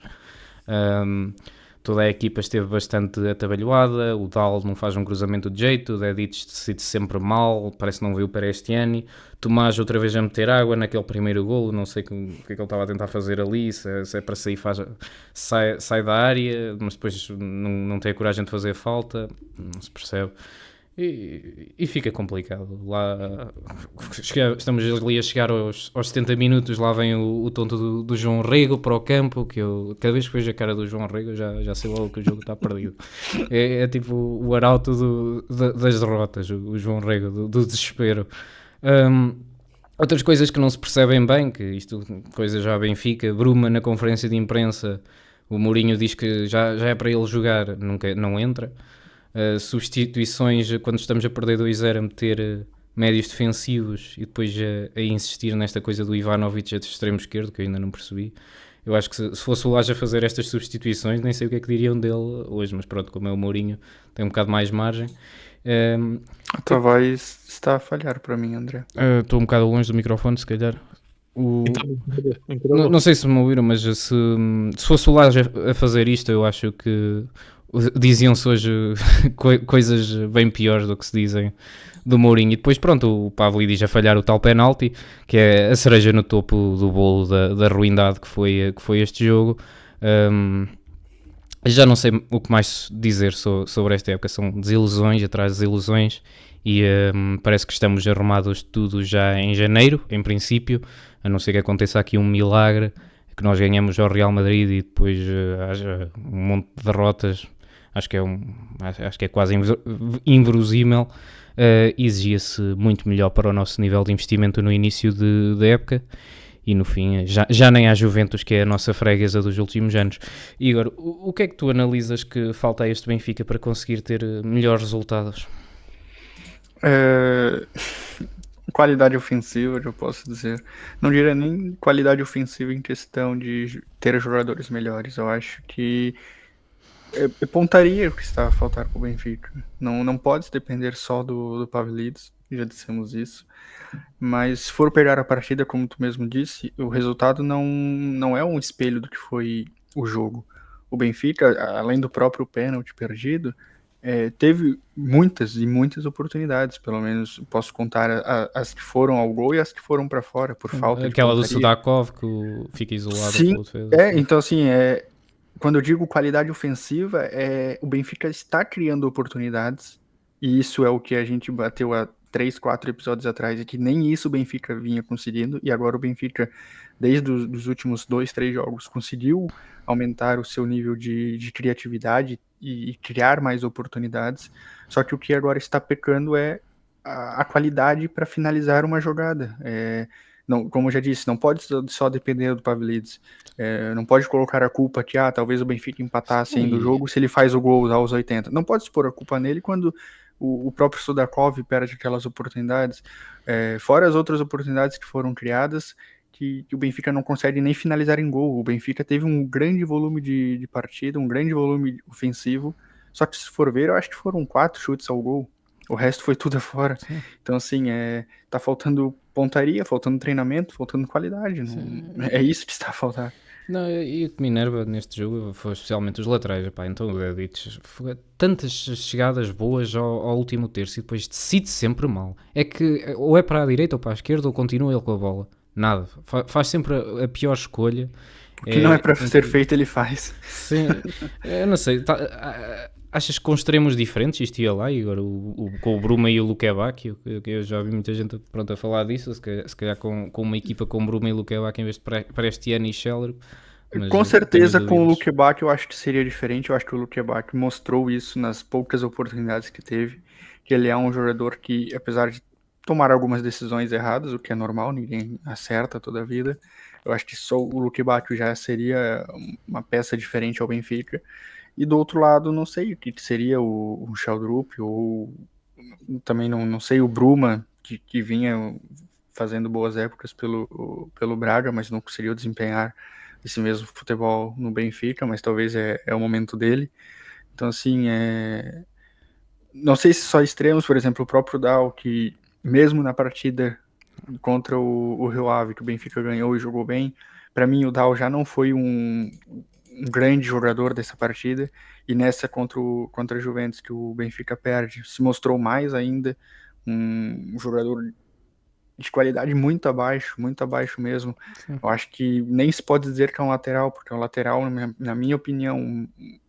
Toda a equipa esteve bastante atabalhoada, o Dal não faz um cruzamento de jeito, o Dedic decide sempre mal, parece que não veio para este ano. Tomás outra vez a meter água naquele primeiro golo, não sei o que é que ele estava a tentar fazer ali, se é para sair, sai da área, mas depois não tem a coragem de fazer falta, não se percebe. E fica complicado. Lá, estamos ali a chegar aos 70 minutos, lá vem o tonto do João Rego para o campo, que eu, cada vez que vejo a cara do João Rego, já sei logo que o jogo está perdido. É tipo o arauto das derrotas, o João Rego, do desespero. Outras coisas que não se percebem bem, que isto, coisa já Benfica, Bruma na conferência de imprensa, o Mourinho diz que já é para ele jogar, não entra. Substituições quando estamos a perder 2-0, a meter médios defensivos e depois a insistir nesta coisa do Ivanovic de extremo esquerdo, que eu ainda não percebi. Eu acho que se fosse o Lage a fazer estas substituições, nem sei o que é que diriam dele hoje, mas pronto, como é o Mourinho, tem um bocado mais margem. A tua voz está a falhar para mim, André. Estou um bocado longe do microfone, se calhar. Então, Não sei se me ouviram, mas se fosse o Lage a fazer isto, eu acho que diziam-se hoje coisas bem piores do que se dizem do Mourinho. E depois pronto, o Pavlidis a falhar o tal penalti, que é a cereja no topo do bolo da ruindade que foi este jogo. Já não sei o que mais dizer sobre esta época, são desilusões atrás de desilusões e parece que estamos arrumados tudo já em janeiro, em princípio, a não ser que aconteça aqui um milagre, que nós ganhamos ao Real Madrid e depois haja um monte de derrotas. Acho que é quase inverosímil. Exigia-se muito melhor para o nosso nível de investimento no início da época e no fim já nem há Juventus, que é a nossa freguesa dos últimos anos. E agora, o que é que tu analisas que falta a este Benfica para conseguir ter melhores resultados? Qualidade ofensiva, eu posso dizer. Não diria nem qualidade ofensiva em questão de ter jogadores melhores. Eu acho que pontaria o que está a faltar para o Benfica. Não pode depender só do Pavlidis, já dissemos isso. Mas se for pegar a partida, como tu mesmo disse, o resultado não é um espelho do que foi o jogo. O Benfica, além do próprio pênalti perdido, teve muitas e muitas oportunidades. Pelo menos posso contar as que foram ao gol e as que foram para fora, por falta de Aquela do pontaria. Sudakov, que fica isolado Sim, pelo defesa. então assim, quando eu digo qualidade ofensiva, o Benfica está criando oportunidades, e isso é o que a gente bateu há 3, 4 episódios atrás, e que nem isso o Benfica vinha conseguindo, e agora o Benfica, desde os últimos 2, 3 jogos, conseguiu aumentar o seu nível de criatividade e criar mais oportunidades, só que o que agora está pecando é a qualidade para finalizar uma jogada. Não, como eu já disse, não pode só depender do Pavlidis. Não pode colocar a culpa que talvez o Benfica empatasse ainda o jogo se ele faz o gol aos 80. Não pode se pôr a culpa nele quando o próprio Sudakov perde aquelas oportunidades. Fora as outras oportunidades que foram criadas, que o Benfica não consegue nem finalizar em gol. O Benfica teve um grande volume de partida, um grande volume ofensivo, só que se for ver, eu acho que foram 4 chutes ao gol. O resto foi tudo afora. Sim. Então, assim, tá faltando pontaria, faltando treinamento, faltando qualidade. Não, é isso que está a faltar. Não, e o que me enerva neste jogo foi especialmente os laterais. Epá, então o Dedic, tantas chegadas boas ao último terço e depois decide sempre mal. É que ou é para a direita ou para a esquerda ou continua ele com a bola. Nada. Faz sempre a pior escolha. O que não é para ser feito, ele faz. Sim, eu não sei. Achas que com extremos diferentes isto ia lá? E agora com o Bruma e o Lukebak, eu já vi muita gente pronto, a falar disso. Se calhar com uma equipa com Bruma e Lukebak em vez de Prestiani e Scheller. Com certeza com o Lukebak eu acho que seria diferente. Eu acho que o Lukebak mostrou isso nas poucas oportunidades que teve, que ele é um jogador que, apesar de tomar algumas decisões erradas, o que é normal, ninguém acerta toda a vida, eu acho que só o Lukebak já seria uma peça diferente ao Benfica. E do outro lado, não sei o que seria o Sheldrup, ou também não sei o Bruma, que vinha fazendo boas épocas pelo Braga, mas não conseguiu desempenhar esse mesmo futebol no Benfica, mas talvez é o momento dele. Então, assim, não sei se só extremos, por exemplo, o próprio Dal, que mesmo na partida contra o Rio Ave, que o Benfica ganhou e jogou bem, para mim o Dal já não foi um grande jogador dessa partida, e nessa contra a Juventus que o Benfica perde, se mostrou mais ainda um jogador de qualidade muito abaixo mesmo. Sim. Eu acho que nem se pode dizer que é um lateral, porque um lateral, na minha opinião,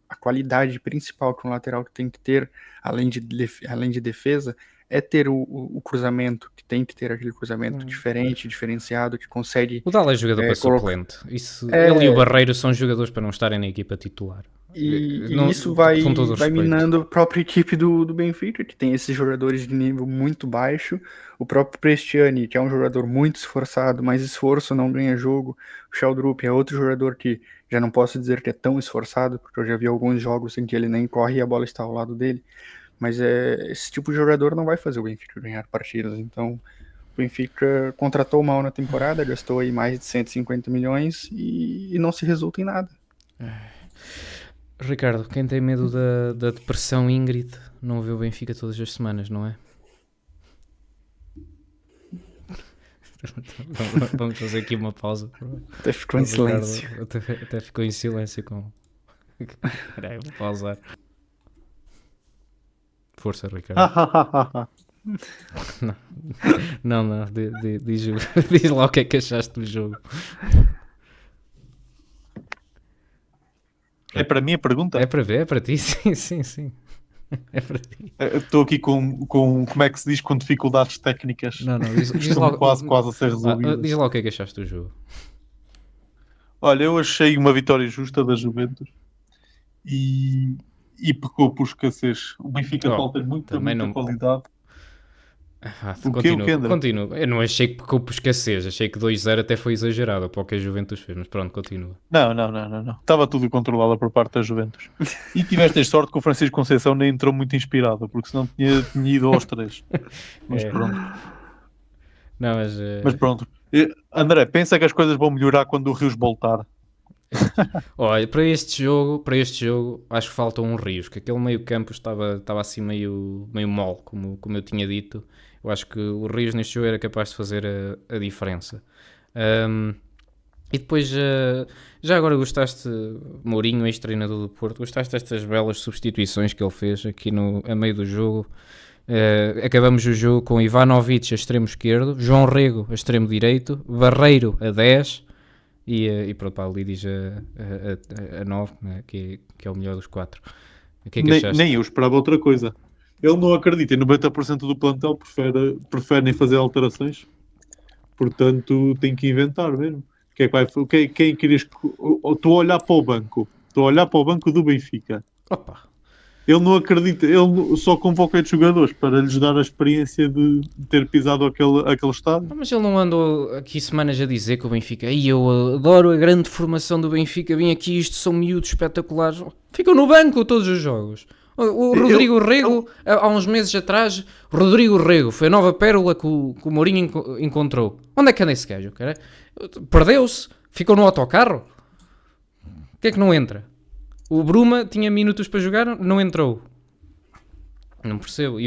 a qualidade principal que um lateral tem que ter, além de defesa, é ter o cruzamento, que tem que ter aquele cruzamento diferente, diferenciado, que consegue... O Dal é jogador para suplente. Ele e o Barreiro são jogadores para não estarem na equipa titular. E isso vai minando a própria equipe do Benfica, que tem esses jogadores de nível muito baixo. O próprio Prestiani, que é um jogador muito esforçado, mas esforço não ganha jogo. O Sheldrup é outro jogador que já não posso dizer que é tão esforçado, porque eu já vi alguns jogos em que ele nem corre e a bola está ao lado dele. Mas esse tipo de jogador não vai fazer o Benfica ganhar partidas. Então, o Benfica contratou mal na temporada, gastou aí mais de 150 milhões e não se resulta em nada. Ricardo, quem tem medo da depressão Ingrid não vê o Benfica todas as semanas, não é? Vamos fazer aqui uma pausa. Até ficou em silêncio. Até ficou em silêncio com... Peraí, vou pausar. Força, Ricardo. Não, diz lá o que é que achaste do jogo. É para mim a pergunta? É para ver, é para ti, sim. É para ti. Estou aqui com, como é que se diz, com dificuldades técnicas. Não, diz lá, quase a ser resolvidas. Diz lá o que é que achaste do jogo. Olha, eu achei uma vitória justa da Juventus e pecou por escassez. O Benfica falta muita qualidade. Continua. Eu não achei que pecou por escassez. Achei que 2-0 até foi exagerado para o que a Juventus fez, mas pronto, continua. Não. Estava tudo controlado por parte da Juventus. E tiveste sorte que o Francisco Conceição nem entrou muito inspirado, porque senão tinha ido aos 3. Mas pronto. Não, mas pronto. André, pensa que as coisas vão melhorar quando o Rios voltar. Olha, para este jogo acho que falta um Rios, que aquele meio campo estava assim meio mole, como eu tinha dito. Eu acho que o Rios neste jogo era capaz de fazer a diferença. E depois, já agora gostaste, Mourinho, ex-treinador do Porto, gostaste destas belas substituições que ele fez aqui a meio do jogo? Acabamos o jogo com Ivanovic a extremo esquerdo, João Rego a extremo direito, Barreiro a 10 e pronto, para ali diz a 9, né, que é o melhor dos 4. O que é que achaste? Nem eu esperava outra coisa. Ele não acredita em 90% do plantel, prefere nem fazer alterações, portanto tem que inventar mesmo. Quem querias? Estou a olhar para o banco do Benfica. Opa! Ele não acredita, só convoca estes jogadores para lhes dar a experiência de ter pisado aquele estádio. Mas ele não andou aqui semanas a dizer que o Benfica, "Ei, eu adoro a grande formação do Benfica, vim aqui, isto são miúdos espetaculares." Ficam no banco todos os jogos. O Rodrigo Rego, há uns meses atrás, Rodrigo Rego foi a nova pérola que o Mourinho encontrou. Onde é que anda esse gajo, cara? Perdeu-se? Ficou no autocarro? O que é que não entra? O Bruma tinha minutos para jogar, não entrou. Não percebo.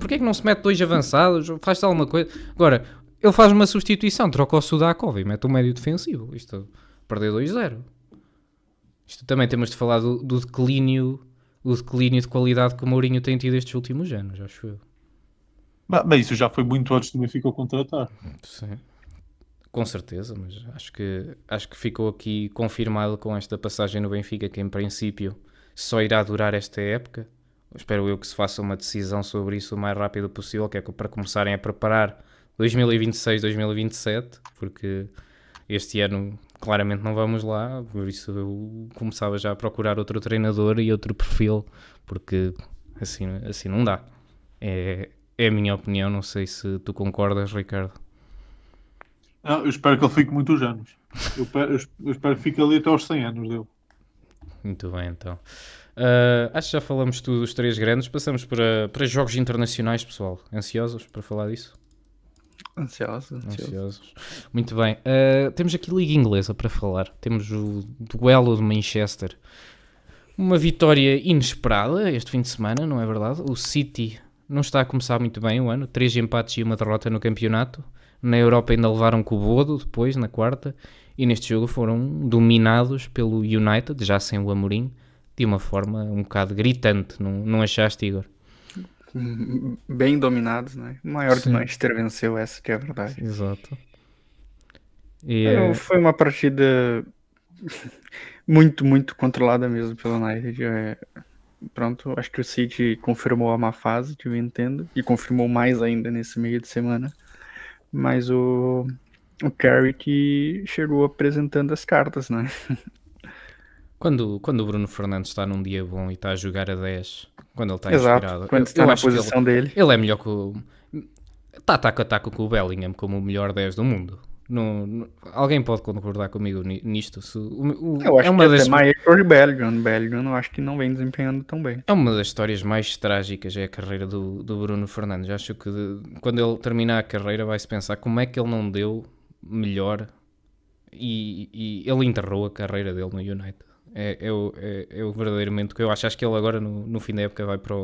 Porquê é que não se mete dois avançados? Faz-se alguma coisa. Agora, ele faz uma substituição, troca o Sudakov e mete um médio defensivo. Isto, perdeu 2-0. Isto também temos de falar do declínio, o declínio de qualidade que o Mourinho tem tido estes últimos anos, acho eu. Mas isso já foi muito antes do Benfica o contratar. Sim. Com certeza, mas acho que ficou aqui confirmado com esta passagem no Benfica que em princípio só irá durar esta época. Espero eu que se faça uma decisão sobre isso o mais rápido possível, que é para começarem a preparar 2026-2027, porque este ano claramente não vamos lá, por isso eu começava já a procurar outro treinador e outro perfil, porque assim não dá. É a minha opinião, não sei se tu concordas, Ricardo. Eu espero que ele fique muitos anos. Eu espero que fique ali até aos 100 anos dele. Muito bem, então. Acho que já falamos tudo dos três grandes. Passamos para jogos internacionais, pessoal. Ansiosos para falar disso? Ansiosos. Muito bem. Temos aqui Liga Inglesa para falar. Temos o duelo de Manchester. Uma vitória inesperada este fim de semana, não é verdade? O City não está a começar muito bem o ano. 3 empates e uma derrota no campeonato. Na Europa ainda levaram com o Bodo depois, na quarta. E neste jogo foram dominados pelo United, já sem o Amorim, de uma forma um bocado gritante. Não achaste, Igor? Bem dominados, né? O maior do Manchester venceu, essa que é a verdade. Exato. Foi uma partida muito, muito controlada mesmo pelo United. Pronto, acho que o City confirmou a má fase que eu entendo, e confirmou mais ainda nesse meio de semana. Mas o Carrick chegou apresentando as cartas, né? Quando o Bruno Fernandes está num dia bom e está a jogar a 10, quando ele está Exato, inspirado, quando está na posição dele. Ele é melhor que o... Está taco a taco com o Bellingham como o melhor 10 do mundo. Alguém pode concordar comigo nisto? Eu acho que até mais por Bellingham. Bellingham eu acho que não vem desempenhando tão bem. É uma das histórias mais trágicas, é a carreira do Bruno Fernandes. Acho que quando ele terminar a carreira vai-se pensar como é que ele não deu melhor e ele enterrou a carreira dele no United. É verdadeiramente o que eu acho. Acho que ele agora no fim da época vai para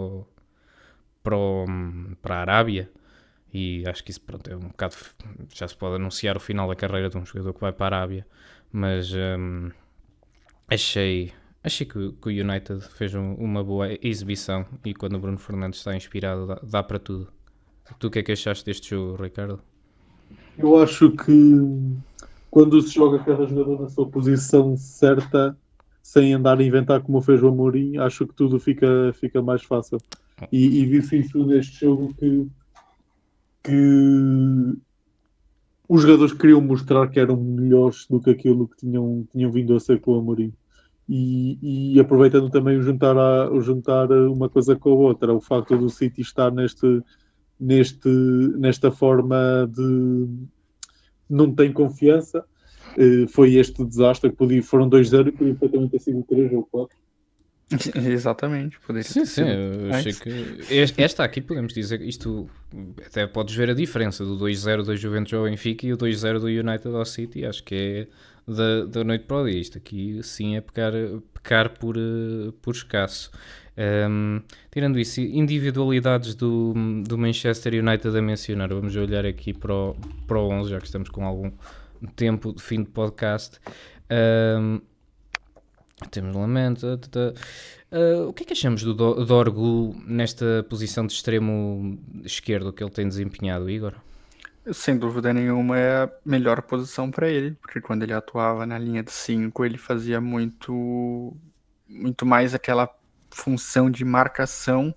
a Arábia. E acho que isso, pronto, é um bocado... Já se pode anunciar o final da carreira de um jogador que vai para a Arábia. Mas achei que o United fez uma boa exibição. E quando o Bruno Fernandes está inspirado, dá para tudo. Tu o que é que achaste deste jogo, Ricardo? Eu acho que quando se joga cada jogador na sua posição certa, sem andar a inventar como fez o Amorim, acho que tudo fica mais fácil. E vi-se isso neste jogo que os jogadores queriam mostrar que eram melhores do que aquilo que tinham vindo a ser com o Amorim. E aproveitando também o juntar uma coisa com a outra, o facto do City estar nesta forma de não tem confiança, foi este desastre que foram 2-0 e podia perfeitamente ter sido 3 ou 4. Exatamente, poderia sim, eu achei que esta aqui podemos dizer isto, até podes ver a diferença do 2-0 do Juventus ao Benfica e o 2-0 do United ao City. Acho que é da noite para o dia. Isto aqui sim é pecar por escasso. Tirando isso, individualidades do Manchester United a mencionar, vamos olhar aqui para o 11, já que estamos com algum tempo de fim de podcast. Temos Lamento. O que é que achamos do Dorgu nesta posição de extremo esquerdo que ele tem desempenhado, Igor? Sem dúvida nenhuma é a melhor posição para ele, porque quando ele atuava na linha de 5 ele fazia muito mais aquela função de marcação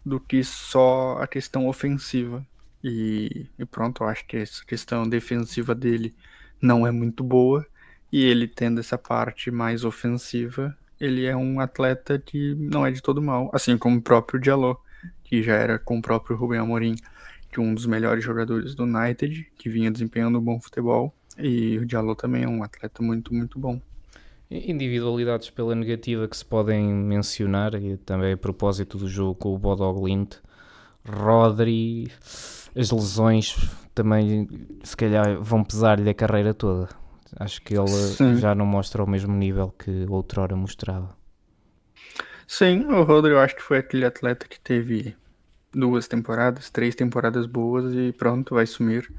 do que só a questão ofensiva. E pronto, eu acho que essa questão defensiva dele não é muito boa, e ele tendo essa parte mais ofensiva ele é um atleta que não é de todo mal, assim como o próprio Diallo, que já era com o próprio Rubem Amorim, que um dos melhores jogadores do United, que vinha desempenhando um bom futebol, e o Diallo também é um atleta muito, muito bom. Individualidades pela negativa que se podem mencionar, e também a propósito do jogo com o Bodo Glimt, Rodri, as lesões também se calhar vão pesar-lhe a carreira toda. Acho que ele Sim, já não mostra o mesmo nível que outrora mostrava. sim, o Rodri eu acho que foi aquele atleta que teve 2 temporadas, 3 temporadas boas e pronto, vai sumir.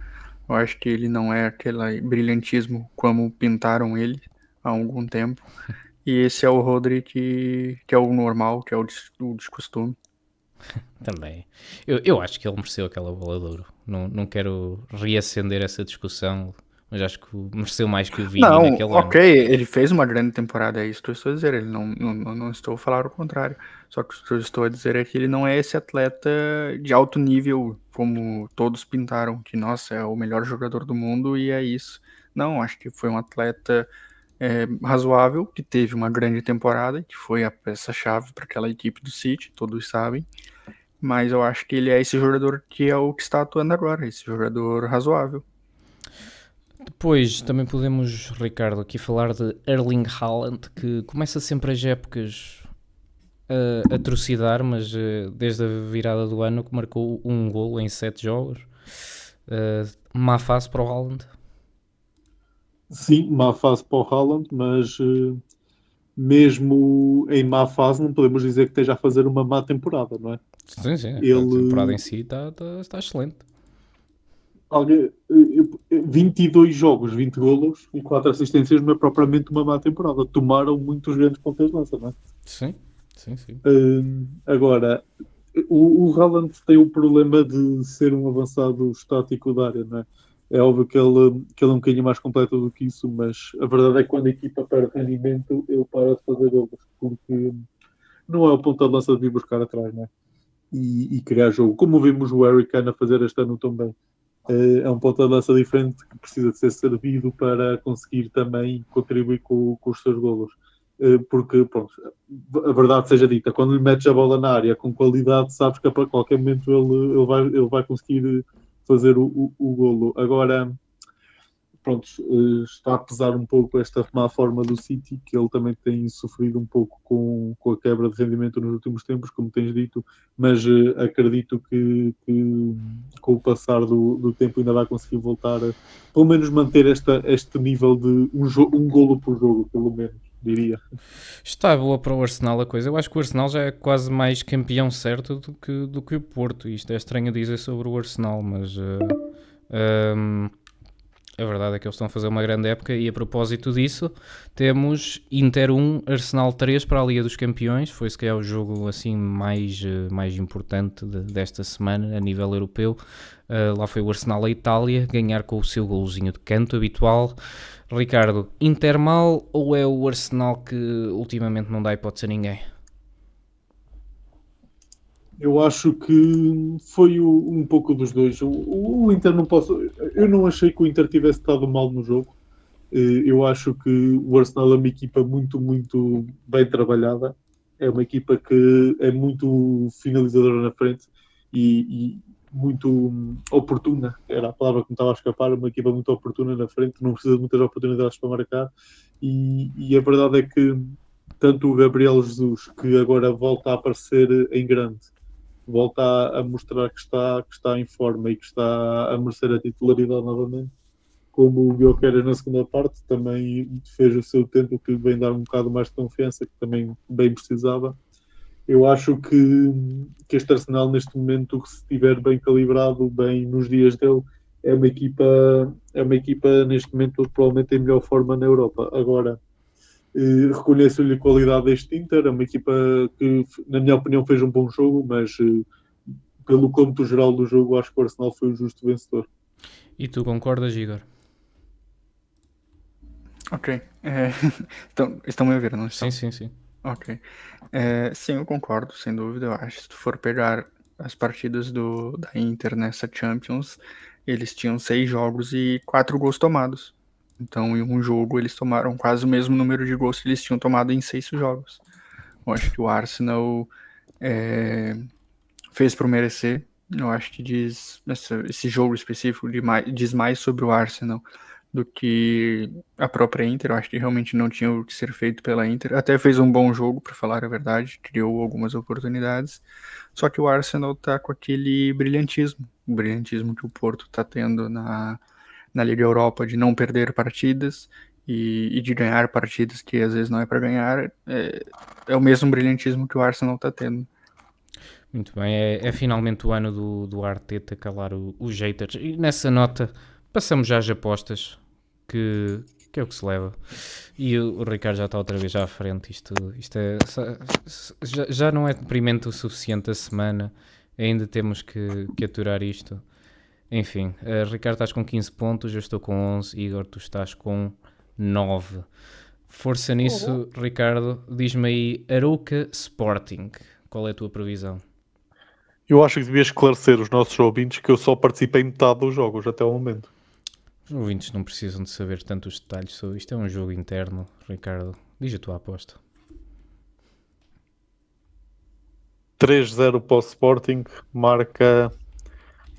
Eu acho que ele não é aquele brilhantismo como pintaram ele há algum tempo. E esse é o Rodri que é o normal, que é o de costume. Também. Eu acho que ele mereceu aquela bola de ouro. Não quero reacender essa discussão, mas acho que mereceu mais que o Vini Não, naquele ano. ok, ele fez uma grande temporada, é isso que eu estou a dizer. Ele não estou a falar o contrário. Só que o que eu estou a dizer é que ele não é esse atleta de alto nível, como todos pintaram, que, nossa, é o melhor jogador do mundo e é isso. Não, acho que foi um atleta razoável, que teve uma grande temporada, que foi a peça-chave para aquela equipe do City, todos sabem. Mas eu acho que ele é esse jogador que é o que está atuando agora, esse jogador razoável. Depois também podemos, Ricardo, aqui falar de Erling Haaland, que começa sempre as épocas a trucidar, mas desde a virada do ano que marcou um golo em 7 jogos. Má fase para o Haaland. Sim, má fase para o Haaland, mas mesmo em má fase não podemos dizer que esteja a fazer uma má temporada, não é? Sim, sim, a temporada Ele em si está excelente. 22 jogos, 20 golos e 4 assistências não é propriamente uma má temporada. Tomaram muitos grandes pontos de lança, não é? Sim, sim, sim. Agora, o Haaland tem o problema de ser um avançado estático da área, não é? É óbvio que ele é um bocadinho mais completo do que isso, mas a verdade é que quando a equipa perde rendimento, ele para de fazer golos, porque não é o ponto de lança de vir buscar atrás, não é? E criar jogo. Como vimos o Harry Kane a fazer este ano também. É um ponto de lança diferente que precisa de ser servido para conseguir também contribuir com os seus golos. Porque, pronto, a verdade seja dita, quando lhe metes a bola na área com qualidade, sabes que a qualquer momento ele vai conseguir fazer o golo. Agora, pronto, está a pesar um pouco esta má forma do City, que ele também tem sofrido um pouco com a quebra de rendimento nos últimos tempos, como tens dito, mas acredito que com o passar do tempo ainda vai conseguir voltar a, pelo menos manter este nível de um golo por jogo, pelo menos, diria. Está boa para o Arsenal a coisa. Eu acho que o Arsenal já é quase mais campeão certo do que o Porto. Isto é estranho a dizer sobre o Arsenal, mas a verdade é que eles estão a fazer uma grande época e a propósito disso temos Inter 1, Arsenal 3 para a Liga dos Campeões. Foi se calhar o jogo assim mais importante desta semana a nível europeu. Lá foi o Arsenal à Itália, ganhar com o seu golzinho de canto habitual. Ricardo, Inter mal ou é o Arsenal que ultimamente não dá hipótese a ninguém? Eu acho que foi um pouco dos dois. O Inter não posso. Eu não achei que o Inter tivesse estado mal no jogo. Eu acho que o Arsenal é uma equipa muito, muito bem trabalhada. É uma equipa que é muito finalizadora na frente e muito oportuna. Era a palavra que me estava a escapar. Uma equipa muito oportuna na frente, não precisa de muitas oportunidades para marcar. E a verdade é que tanto o Gabriel Jesus, que agora volta a aparecer em grande, volta a mostrar que está em forma e que está a merecer a titularidade novamente, como o Gyökeres na segunda parte também fez o seu tempo, que vem dar um bocado mais de confiança, que também bem precisava. Eu acho que este Arsenal neste momento, se estiver bem calibrado, bem nos dias dele, é uma equipa neste momento provavelmente em melhor forma na Europa. Agora, reconheço-lhe a qualidade deste Inter, é uma equipa que na minha opinião fez um bom jogo, mas pelo cômputo geral do jogo acho que o Arsenal foi o justo vencedor. E tu concordas, Igor? Ok. Então, estão me ouvindo, não Sim, estão? sim, sim. Ok. Sim, eu concordo, sem dúvida. Eu acho que se tu for pegar as partidas da Inter nessa Champions, eles tinham 6 jogos e 4 gols tomados. Então, em um jogo, eles tomaram quase o mesmo número de gols que eles tinham tomado em 6 jogos. Eu acho que o Arsenal fez por merecer. Eu acho que esse jogo específico diz mais sobre o Arsenal do que a própria Inter. Eu acho que realmente não tinha o que ser feito pela Inter. Até fez um bom jogo, para falar a verdade, criou algumas oportunidades. Só que o Arsenal tá com aquele brilhantismo, o brilhantismo que o Porto tá tendo na Liga Europa, de não perder partidas e de ganhar partidas que às vezes não é para ganhar. É o mesmo brilhantismo que o Arsenal tá tendo. Muito bem, é finalmente o ano do Arteta calar os haters. E nessa nota, passamos já às apostas, que é o que se leva. E o Ricardo já está outra vez à frente. Isto já não é deprimente o suficiente a semana. Ainda temos que aturar isto. Enfim, Ricardo, estás com 15 pontos, eu estou com 11. Igor, tu estás com 9. Força nisso, Ricardo. Diz-me aí, Arouca Sporting. Qual é a tua previsão? Eu acho que devia esclarecer os nossos ouvintes que eu só participei em metade dos jogos até o momento. Os ouvintes não precisam de saber tantos detalhes sobre isto. É um jogo interno, Ricardo. Diz a tua aposta. 3-0 para o Sporting, marca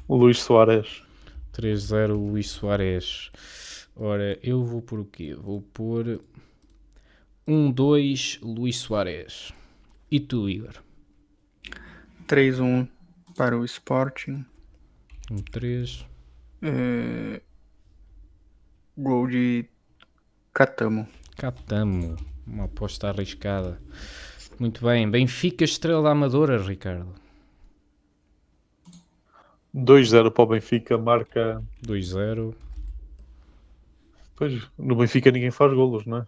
Luís Soares. 3-0 Luís Soares. Ora, eu vou por o quê? Vou pôr 1-2 Luís Soares. E tu, Igor? 3-1 para o Sporting. 1-3. Gol de Catamo. Catamo. Uma aposta arriscada. Muito bem. Benfica, Estrela da Amadora, Ricardo. 2-0 para o Benfica, marca... 2-0. Pois, no Benfica ninguém faz golos, não é?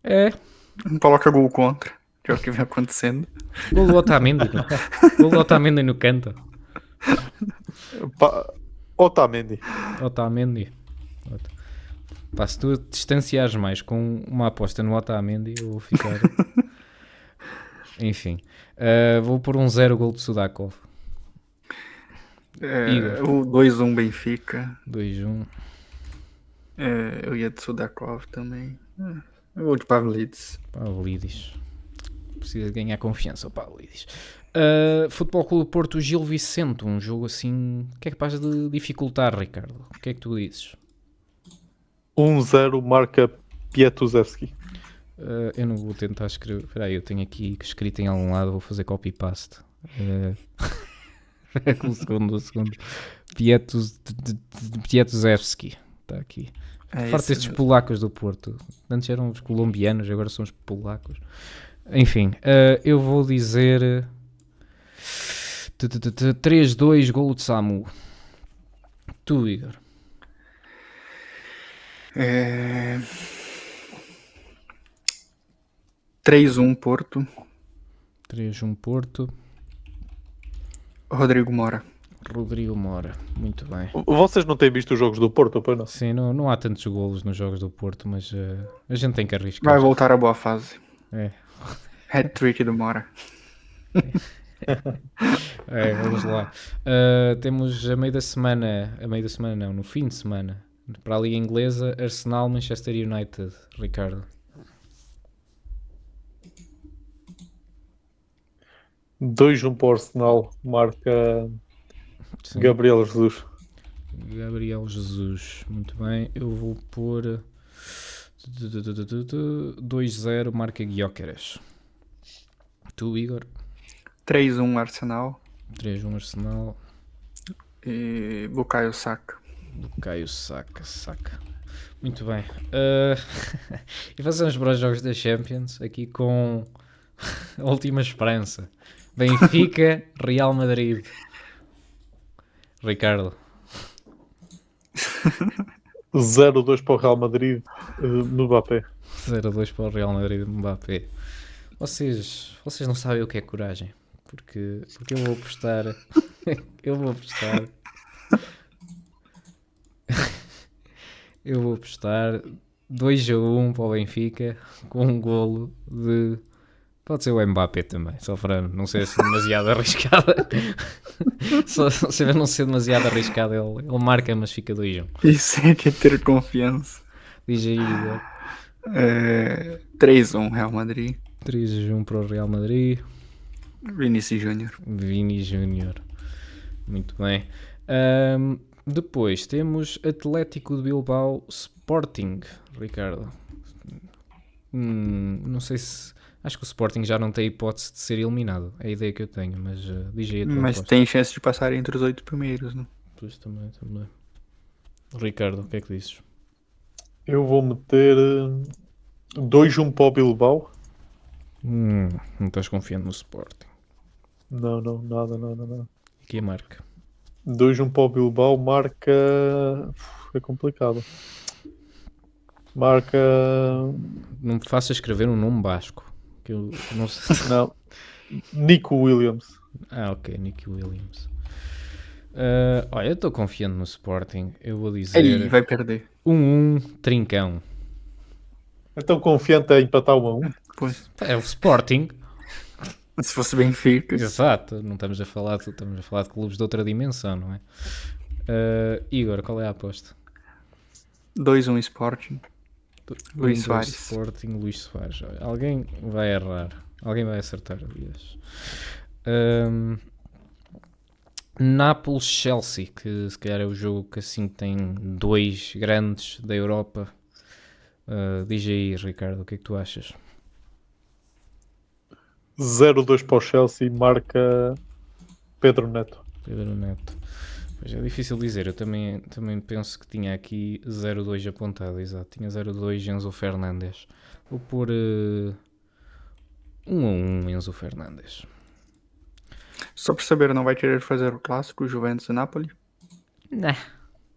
É. Não coloca gol contra, que é o que vem acontecendo. Gol do Otamendi. Gol do Otamendi no canto. Otamendi. Otamendi. Pá, se tu distanciares mais com uma aposta no Otamendi, eu vou ficar... Enfim. Vou pôr 1-0 gol de Sudakov. O 2-1 Benfica. 2-1. Eu ia de Sudakov também. Eu vou de Pavlidis. Pavlidis. Precisa ganhar confiança o Pavlidis. Futebol Clube Porto, Gil Vicente. Um jogo assim que é capaz de dificultar, Ricardo. O que é que tu dizes? 1-0 marca Pietuzewski. Eu não vou tentar escrever. Espera aí, eu tenho aqui escrito em algum lado. Vou fazer copy-paste. Um segundo. Pietuzewski. Está aqui. Farto estes polacos do Porto. Antes eram os colombianos, agora são os polacos. Enfim, eu vou dizer 3-2 golo de Samu. Tu, Igor? 3-1 Porto. 3-1 Porto. Rodrigo Mora. Muito bem. Vocês não têm visto os jogos do Porto, pois não? Sim, não há tantos golos nos jogos do Porto, mas a gente tem que arriscar. Vai voltar à boa fase. É. Hat-trick do Mora. Vamos lá. Temos no fim de semana, para a Liga Inglesa, Arsenal, Manchester United. Ricardo? 2-1 para o Arsenal, marca Sim. Gabriel Jesus. Muito bem. Eu vou pôr 2-0, marca Gyökeres. Tu, Igor? 3-1 Arsenal. 3-1 Arsenal. E Bukayo Saka. Saka. Muito bem. E fazemos para os jogos da Champions, aqui com a última esperança. Benfica, Real Madrid. Ricardo? 0-2 para o Real Madrid, no Mbappé. 0-2 para o Real Madrid, Mbappé. Vocês não sabem o que é coragem. Porque eu vou apostar... Eu vou apostar 2-1 para o Benfica, com um golo de... Pode ser o Mbappé também, só para não ser assim demasiado arriscada. Só não ser demasiado arriscada, ele marca, mas fica 2-1. Isso é que é ter confiança. Diz aí, Igor. 3-1 Real Madrid. 3-1 para o Real Madrid. Vinícius Júnior. Vini Júnior. Muito bem. Depois temos Atlético de Bilbao Sporting, Ricardo. Não sei se... Acho que o Sporting já não tem hipótese de ser eliminado. É a ideia que eu tenho, mas diz aí a tua Mas aposta. tem chance de passar entre os 8 primeiros, né? Pois também. Ricardo, o que é que dizes? Eu vou meter 2-1 para o Bilbao. Não estás confiando no Sporting. Não, nada. Aqui a marca. 2-1 para o Bilbao, marca... É complicado. Marca... Não me faças escrever um nome basco. Que eu não sei. Não. Nico Williams. Ok, Nicky Williams. Olha, eu estou confiando no Sporting. Eu vou dizer Ele vai perder. 1-1 Trincão. Então confiante a empatar 1-1. Pois. É o Sporting. Se fosse Benfica. Exato, não estamos a falar de clubes de outra dimensão, não é? Igor, qual é a aposta? 2-1 Sporting. Luís 1-2 Soares. Sporting, Luís Soares. Olha, alguém vai errar. Alguém vai acertar, aliás. Nápoles-Chelsea, que se calhar é o jogo que assim tem dois grandes da Europa. Diz aí, Ricardo, o que é que tu achas? 0-2 para o Chelsea, marca Pedro Neto. Pedro Neto. Pois é difícil dizer, eu também penso que tinha aqui 0-2 apontado, exato. Tinha 0-2 Enzo Fernandes. Vou pôr 1-1 Enzo Fernandes. Só por saber, não vai querer fazer o clássico Juventus e Napoli? Não.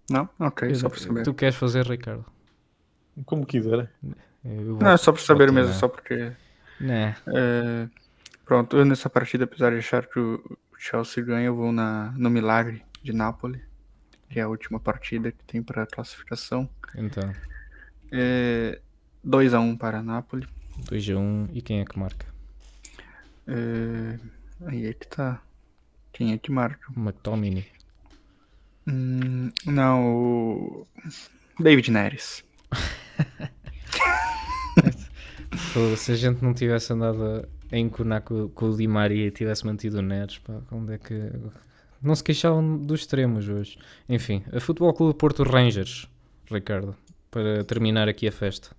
Não? Ok, só por saber. Tu queres fazer, Ricardo? Como quiserem. Não, é só por saber voto mesmo, não. só porque... Não. Pronto, eu nessa partida, apesar de achar que o Chelsea ganha, eu vou no Milagre de Napoli, que é a última partida que tem para classificação. Então, 2-1 para Napoli. 2-1 e quem é que marca? Aí é que tá. Quem é que marca? McTominay. Não, o David Neres. Se a gente não tivesse andado a enconar com o Di Maria e tivesse mantido o Neres, pá, onde é que... Não se queixavam dos extremos hoje. Enfim, a Futebol Clube Porto Rangers, Ricardo, para terminar aqui a festa.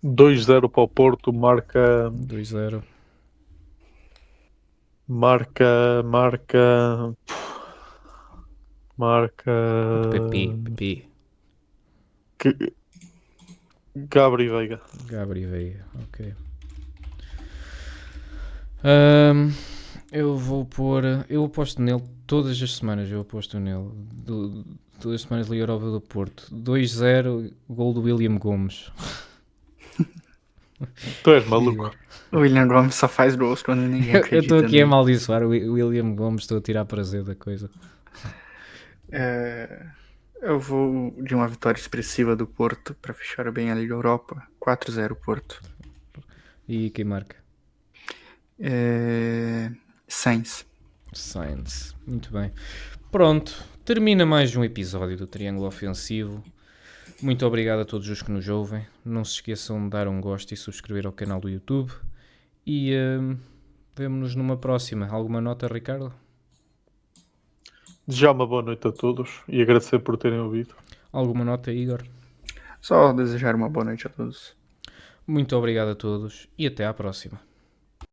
2-0 para o Porto, marca 2-0. Pepe. Gabri Veiga. Gabri Veiga, ok. Eu vou pôr... Eu aposto nele todas as semanas, todas as semanas Liga Europa do Porto. 2-0, gol do William Gomes. Tu és maluco. O William Gomes só faz gols quando ninguém acredita. Eu estou aqui a nele. amaldiçoar o William Gomes, estou a tirar prazer da coisa. Eu vou de uma vitória expressiva do Porto para fechar bem a Liga Europa. 4-0 Porto. E quem marca? Sainz. Muito bem. Pronto, termina mais um episódio do Triângulo Ofensivo. Muito obrigado a todos os que nos ouvem. Não se esqueçam de dar um gosto e subscrever ao canal do YouTube. E vemo-nos numa próxima. Alguma nota, Ricardo? Desejar uma boa noite a todos e agradecer por terem ouvido. Alguma nota, Igor? Só desejar uma boa noite a todos. Muito obrigado a todos e até à próxima.